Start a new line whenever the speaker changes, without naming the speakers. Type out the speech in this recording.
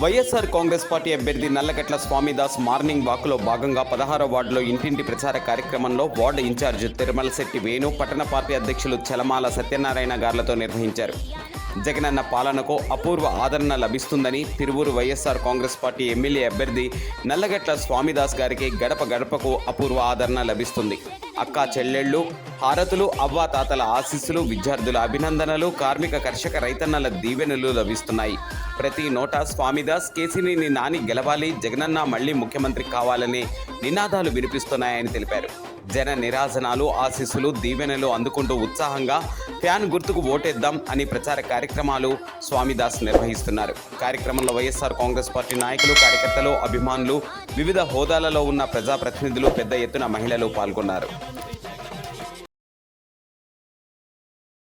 YSR Congress party అభ్యర్థి Nallagatla Swamidas morning వాక్లో భాగంగా 16వ వార్డులో ఇంటింటి ప్రచార కార్యక్రమంలో వార్డు ఇన్ఛార్జ్ తిరుమలశెట్టి వేణు, పట్టణ పార్టీ అధ్యక్షులు చలమాల సత్యనారాయణ గార్లతో నిర్వహించారు. జగనన్న పాలనకు అపూర్వ ఆదరణ లభిస్తుందని తిరువూరు వైఎస్ఆర్ కాంగ్రెస్ పార్టీ ఎమ్మెల్యే అభ్యర్థి నల్లగట్ల స్వామిదాస్ గారికి గడప గడపకు అపూర్వ ఆదరణ లభిస్తుంది. అక్కా చెల్లెళ్ళు, హారతులు, అవ్వాతాతల ఆశీస్సులు, విద్యార్థుల అభినందనలు, కార్మిక కర్షక రైతన్నల దీవెనలు లభిస్తున్నాయి. ప్రతి నోటా స్వామిదాస్, కేసినేని నాని గెలవాలి, జగనన్న మళ్లీ ముఖ్యమంత్రి కావాలనే నినాదాలు వినిపిస్తున్నాయని తెలిపారు. జన నిరాజనాలు, ఆశీస్సులు, దీవెనలు అందుకుంటూ ఉత్సాహంగా ఫ్యాన్ గుర్తుకు ఓటేద్దాం అని ప్రచార కార్యక్రమాలు స్వామిదాస్ నిర్వహిస్తున్నారు. కార్యక్రమంలో వైఎస్ఆర్ కాంగ్రెస్ పార్టీ నాయకులు, కార్యకర్తలు, అభిమానులు, వివిధ హోదాలలో ఉన్న ప్రజాప్రతినిధులు, పెద్ద ఎత్తున మహిళలు పాల్గొన్నారు.